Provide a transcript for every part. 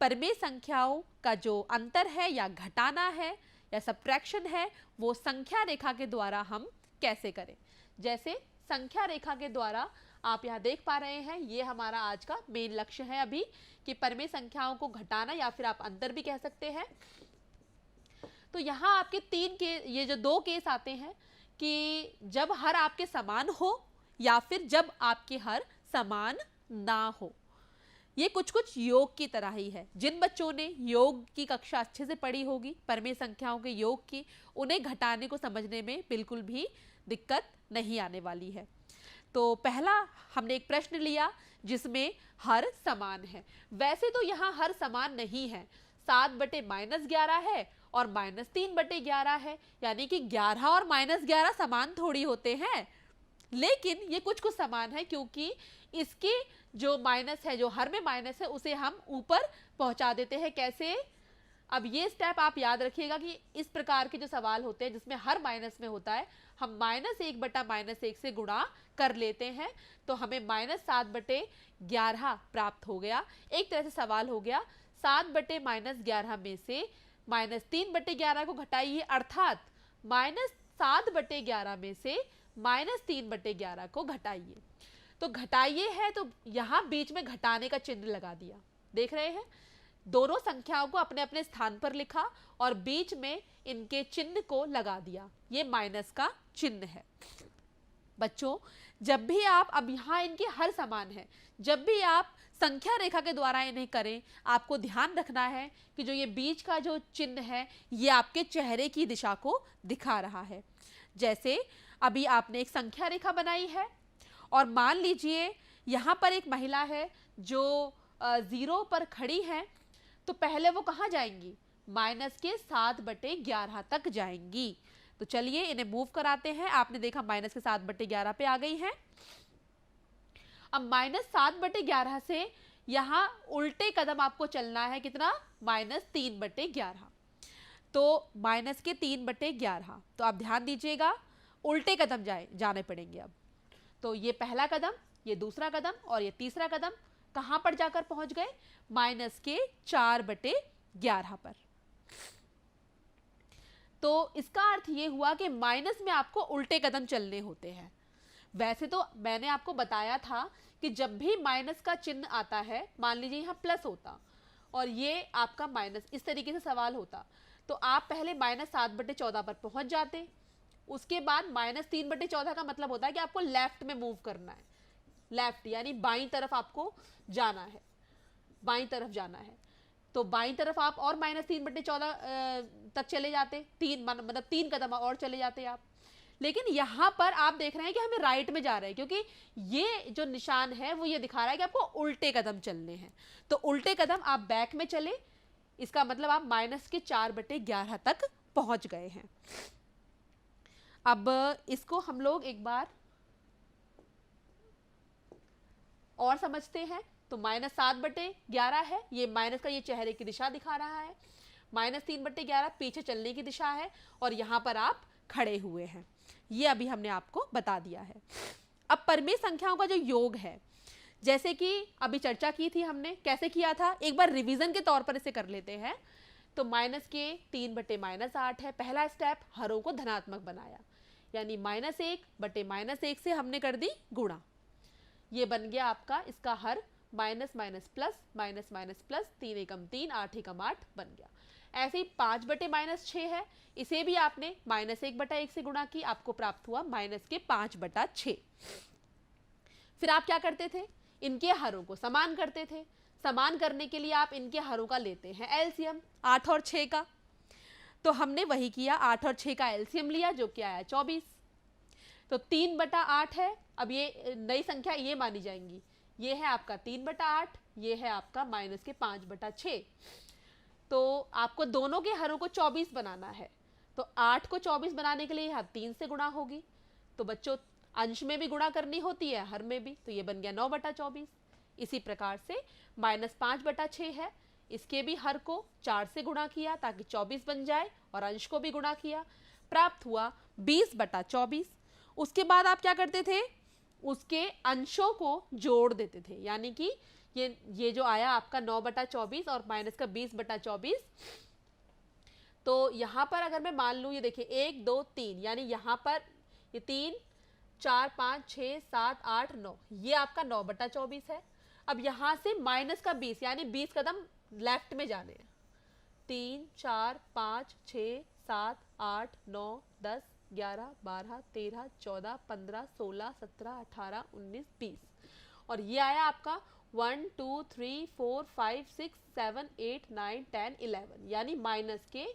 परिमेय संख्याओं का जो अंतर है या घटाना है या सब्ट्रैक्शन है वो संख्या रेखा के द्वारा हम कैसे करें। जैसे संख्या रेखा के द्वारा आप यहाँ देख पा रहे हैं, ये हमारा आज का मेन लक्ष्य है अभी कि परिमेय संख्याओं को घटाना या फिर आप अंतर भी कह सकते हैं। तो यहाँ आपके ये जो दो केस आते हैं कि जब हर आपके समान हो या फिर जब आपके हर समान ना हो। ये कुछ कुछ योग की तरह ही है। जिन बच्चों ने योग की कक्षा अच्छे से पढ़ी होगी, परिमेय संख्याओं के योग की, उन्हें घटाने को समझने में बिल्कुल भी दिक्कत नहीं आने वाली है। तो पहला हमने एक प्रश्न लिया जिसमें हर समान है। वैसे तो यहाँ हर समान नहीं है, 7/-11 है और -3/11 है, यानी कि 11 और -11 समान थोड़ी होते हैं, लेकिन ये कुछ कुछ समान है क्योंकि इसके जो माइनस है, जो हर में माइनस है, उसे हम ऊपर पहुंचा देते हैं। कैसे? अब ये स्टेप आप याद रखिएगा कि इस प्रकार के जो सवाल होते हैं जिसमें हर माइनस में होता है, हम -1/-1 से गुणा कर लेते हैं तो हमें -7/11 प्राप्त हो गया। एक तरह से सवाल हो गया 7/-11 में से -3/11 को घटाइए, अर्थात -7/11 में से -3/11 को घटाइए। तो घटाइए है तो यहां बीच में घटाने का चिन्ह लगा दिया, देख रहे हैं, दोनों संख्याओं को अपने अपने स्थान पर लिखा और बीच में इनके चिन्ह को लगा दिया। ये माइनस का चिन्ह है। बच्चों जब भी आप, अब यहां इनके हर समान है, जब भी आप संख्या रेखा के द्वारा इन्हें करें, आपको ध्यान रखना है कि जो ये बीच का जो चिन्ह है ये आपके चेहरे की दिशा को दिखा रहा है। जैसे अभी आपने एक संख्या रेखा बनाई है और मान लीजिए यहां पर एक महिला है जो 0 पर खड़ी है, तो पहले वो कहां जाएंगी? -7/11 तक जाएंगी। तो चलिए इन्हें मूव कराते हैं। आपने देखा -7/11 पे आ गई हैं। अब -7/11 से यहां उल्टे कदम आपको चलना है, कितना? -3/11। तो -3/11। तो आप ध्यान दीजिएगा, उल्टे कदम जाने पड़ेंगे अब। तो ये पहला कदम, ये दूसरा कदम और ये तीसरा कदम कहां पर जाकर पहुंच गए? -4/11 पर। तो इसका अर्थ ये हुआ कि माइनस में आपको उल्टे कदम चलने होते हैं। वैसे तो मैंने आपको बताया था कि जब भी माइनस का चिन्ह आता है, मान लीजिए यहां प्लस होता और ये आपका माइनस, इस तरीके से सवाल होता, तो आप पहले -7/14 पर पहुंच जाते। उसके बाद -3/14 का मतलब होता है कि आपको लेफ्ट में मूव करना है, लेफ्ट यानी बाईं तरफ आपको जाना है, बाईं तरफ जाना है। तो बाईं तरफ आप और -3/14 तक चले जाते, मतलब 3 कदम और चले जाते आप। लेकिन यहां पर आप देख रहे हैं कि हमें राइट में जा रहे हैं, क्योंकि ये जो निशान है वो ये दिखा रहा है कि आपको उल्टे कदम चलने हैं। तो उल्टे कदम आप बैक में चले, इसका मतलब आप -4/11 तक पहुंच गए हैं। अब इसको हम लोग एक बार और समझते हैं। तो -7/11 है, ये माइनस का ये चेहरे की दिशा दिखा रहा है, -3/11 पीछे चलने की दिशा है और यहां पर आप खड़े हुए हैं। ये अभी हमने आपको बता दिया है। अब परिमेय संख्याओं का जो योग है, जैसे कि अभी चर्चा की थी हमने, कैसे किया था, एक बार रिवीजन के तौर पर इसे कर लेते हैं। तो -3/-8 है, पहला स्टेप, हरों को धनात्मक बनाया, यानी -1/-1 से हमने कर दी गुणा। ये बन गया आपका इसका हर minus minus plus, minus minus plus, 3 एकम 3, 8 एकम 8 बन गया। ऐसे ही 5/-6 है, इसे भी आपने -1/1 से गुणा की, आपको प्राप्त हुआ -5/6। फिर आप क्या करते थे? इनके हरों को समान करते थे। समान करने के लिए आप इनके हरों का लेते हैं एलसीएम, 8 और 6 का। तो हमने वही किया, 8 और 6 का एलसीएम लिया जो कि आया 24। तो 3/8 है। अब ये नई संख्या ये मानी जाएंगी, ये है आपका 3/8, ये है आपका -5/6। तो आपको दोनों के हरों को 24 बनाना है। तो 8 को 24 बनाने के लिए यहाँ 3 से गुणा होगी। तो बच्चों अंश में भी गुणा करनी होती है, हर में भी, तो ये बन गया 9/24। इसी प्रकार से -5/6 है, इसके भी हर को 4 से गुणा किया ताकि 24 बन जाए और अंश को भी गुणा किया, प्राप्त हुआ 20/24। उसके बाद आप क्या करते थे? उसके अंशों को जोड़ देते थे, यानी कि ये जो आया आपका 9/24 और माइनस का 20/24। तो यहाँ पर अगर मैं मान लूँ, ये देखिए 1 2 3, यानी यहाँ पर ये 3 4 5 6 7 8 9, ये आपका 9/24 है। अब यहाँ से माइनस का 20, यानी 20 कदम लेफ्ट में जाने हैं। 3 4 5 6 7 8 9 10 11 12 13 14 15 16 17 18 19 20, और ये आया आपका 1 2 3 4 5 6 7 8 9 10 11, यानी माइनस के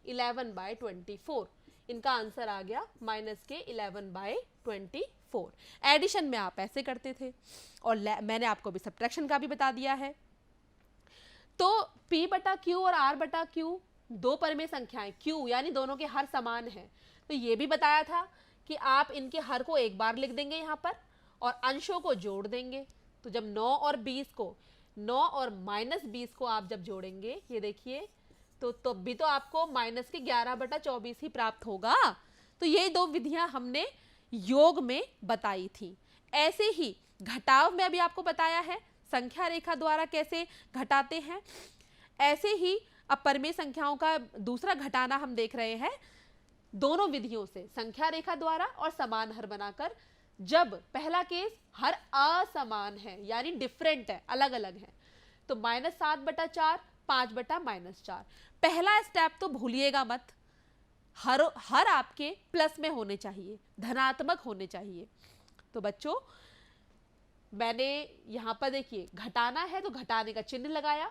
11/24। इनका आंसर आ गया माइनस के 11/24। एडिशन में आप ऐसे करते थे, और मैंने आपको भी सब्ट्रैक्शन का भी बता दिया है। तो P/Q और R/Q दो परमेय संख्याएं, Q यानी दोनों के हर समान है। तो ये भी बताया था कि आप इनके हर को एक बार लिख देंगे यहाँ पर और अंशों को जोड़ देंगे। तो जब 9 और 20 को, 9 और -20 को आप जब जोड़ेंगे, ये देखिए, तो तब भी तो आपको माइनस के 11/24 ही प्राप्त होगा। तो ये दो विधियां हमने योग में बताई थी। ऐसे ही घटाव में अभी आपको बताया है संख्या रेखा द्वारा कैसे घटाते हैं। ऐसे ही अब परमेय संख्याओं का दूसरा घटाना हम देख रहे हैं दोनों विधियों से, संख्या रेखा द्वारा और समान हर बनाकर। जब पहला केस हर असमान है, यानी डिफरेंट है, अलग अलग है, तो -7/4 5/-4। पहला स्टेप तो भूलिएगा मत, हर आपके प्लस में होने चाहिए, धनात्मक होने चाहिए। तो बच्चों, मैंने यहां पर देखिए घटाना है तो घटाने का चिन्ह लगाया।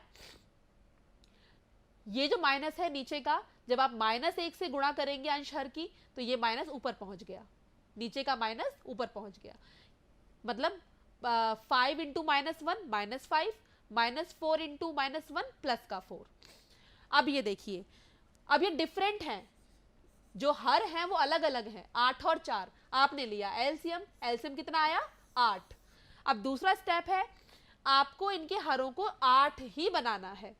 ये जो माइनस है नीचे का, जब आप -1 से गुणा करेंगे अंश हर की, तो ये माइनस ऊपर पहुंच गया, नीचे का माइनस ऊपर पहुंच गया। मतलब 5 × -1 -5, -4 × -1 प्लस का 4। अब ये देखिए, अब ये डिफरेंट हैं, जो हर हैं वो अलग अलग हैं। 8 और 4 आपने लिया एलसीएम, एलसीएम कितना आया? 8। अब दूसरा स्टेप है, आपको इनके हरों को 8 ही बनाना है।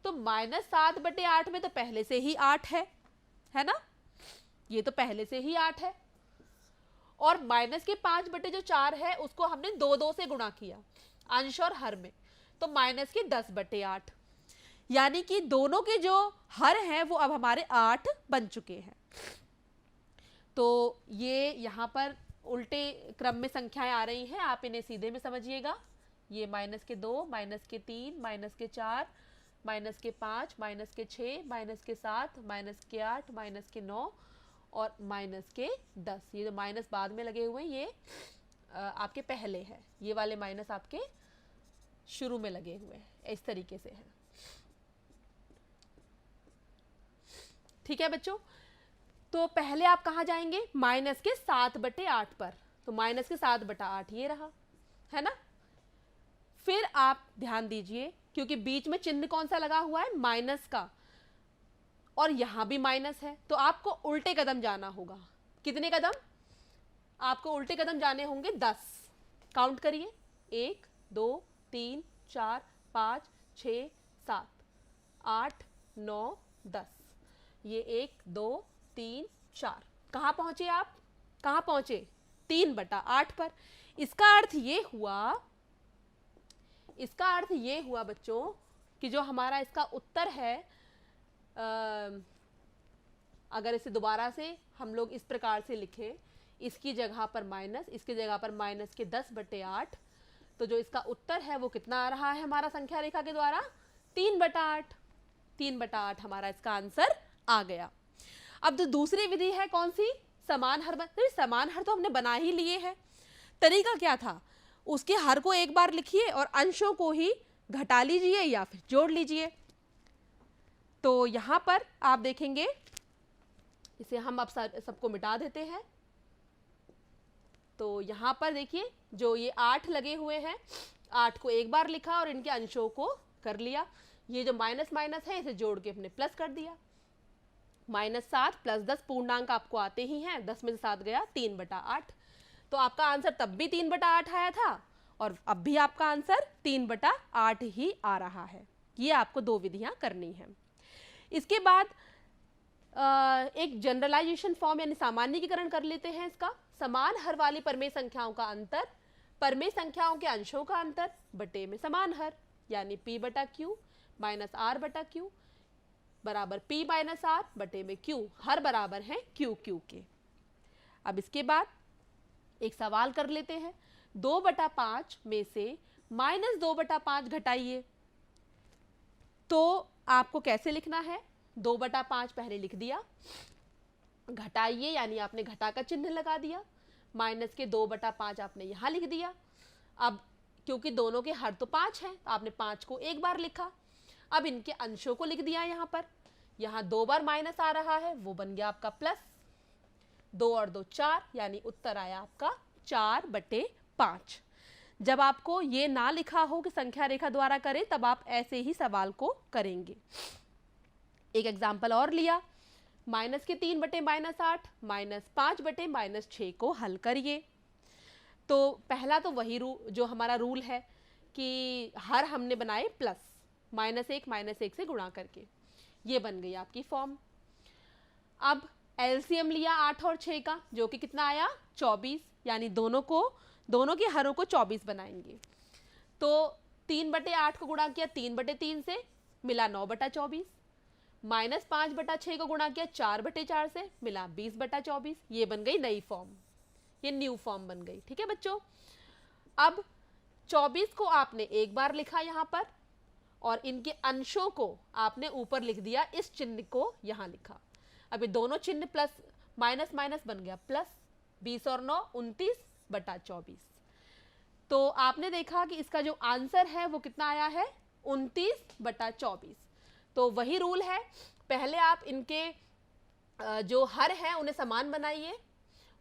तो -7/8 में तो पहले से ही 8 है ना, ये तो पहले से ही 8 है। और माइनस के 5/4 है, उसको हमने 2 से गुणा किया अंश और हर में, तो माइनस के 10/8, यानी कि दोनों के जो हर हैं वो अब हमारे 8 बन चुके हैं। तो ये यहाँ पर उल्टे क्रम में संख्याएं आ रही हैं, आप इन्हें सीधे में समझिएगा। ये -2, -3, -4, -5, -6, -7, -8, -9 और -10। ये जो माइनस बाद में लगे हुए हैं, ये आपके पहले है, ये वाले माइनस आपके शुरू में लगे हुए हैं, इस तरीके से है। ठीक है बच्चों, तो पहले आप कहाँ जाएंगे? माइनस के 7/8 पर। तो माइनस के 7/8 ये रहा, है ना। फिर आप ध्यान दीजिए, क्योंकि बीच में चिन्ह कौन सा लगा हुआ है? माइनस का, और यहां भी माइनस है, तो आपको उल्टे कदम जाना होगा। कितने कदम? आपको उल्टे कदम जाने होंगे 10। काउंट करिए, 1 2 3 4 5 6 7 8 9 10। ये 1 2 3 4, कहाँ पहुंचे आप? कहाँ पहुंचे? 3/8 पर। इसका अर्थ ये हुआ बच्चों कि जो हमारा इसका उत्तर है, अगर इसे दोबारा से हम लोग इस प्रकार से लिखें, इसकी जगह पर माइनस, इसकी जगह पर माइनस के 10/8, तो जो इसका उत्तर है वो कितना आ रहा है हमारा संख्या रेखा के द्वारा? 3/8। 3/8 हमारा इसका आंसर आ गया। अब जो दूसरी विधि है कौन सी? समान हर। समान हर तो हमने बना ही लिए हैं। तरीका क्या था? उसके हर को एक बार लिखिए और अंशों को ही घटा लीजिए या फिर जोड़ लीजिए। तो यहां पर आप देखेंगे, इसे हम अब सबको मिटा देते हैं। तो यहां पर देखिए, जो ये 8 लगे हुए हैं, 8 को एक बार लिखा और इनके अंशों को कर लिया। ये जो माइनस माइनस है, इसे जोड़ के अपने प्लस कर दिया। -7 + 10 पूर्णांक आपको आते ही हैं, 10 में से 7 गया, 3/8। तो आपका आंसर तब भी 3/8 आया था और अब भी आपका आंसर 3/8 ही आ रहा है। ये आपको दो विधियां करनी है। इसके बाद एक जनरलाइजेशन फॉर्म यानी सामान्यीकरण कर लेते हैं इसका। समान हर वाली परमेय संख्याओं का अंतर परमेय संख्याओं के अंशों का अंतर बटे में समान हर, यानी p बटा q माइनस r बटा q बराबर p माइनस r बटे में q, हर बराबर है q q के। अब इसके बाद एक सवाल कर लेते हैं, 2/5 में से -2/5 घटाइए। तो आपको कैसे लिखना है, 2/5 पहले लिख दिया, घटाइए यानी आपने घटा का चिन्ह लगा दिया, माइनस के 2/5 आपने यहाँ लिख दिया। अब क्योंकि दोनों के हर तो 5 हैं, तो आपने 5 को एक बार लिखा। अब इनके अंशों को लिख दिया यहाँ पर, यहाँ 2 बार माइनस आ रहा है, वो बन गया आपका प्लस, 2 और 2 4, यानी उत्तर आया आपका 4/5। जब आपको ये ना लिखा हो कि संख्या रेखा द्वारा करें, तब आप ऐसे ही सवाल को करेंगे। एक एग्जाम्पल और लिया, माइनस के 3/-8 माइनस 5/-6 को हल करिए। तो पहला तो वही जो हमारा रूल है कि हर हमने बनाए प्लस, -1 से गुणा करके, ये बन गई आपकी फॉर्म। अब एलसीएम लिया 8 और 6 का, जो कि कितना आया 24, यानी दोनों के हरों को 24 बनाएंगे। तो 3/8 को गुणा किया 3/3 से, मिला 9/24, -5/6 को गुणा किया 4/4 से, मिला 20/24। ये बन गई नई फॉर्म, ये न्यू फॉर्म बन गई। ठीक है बच्चों, अब 24 को आपने एक बार लिखा यहाँ पर, और इनके अंशों को आपने ऊपर लिख दिया, इस चिन्ह को यहाँ लिखा। अब ये दोनों चिन्ह प्लस माइनस माइनस बन गया प्लस, 20 और 9 29/24। तो आपने देखा कि इसका जो आंसर है वो कितना आया है 29/24। तो वही रूल है, पहले आप इनके जो हर हैं उन्हें समान बनाइए,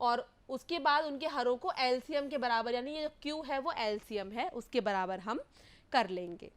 और उसके बाद उनके हरों को एलसीएम के बराबर, यानी ये जो क्यू है वो एलसीएम है उसके बराबर हम कर लेंगे।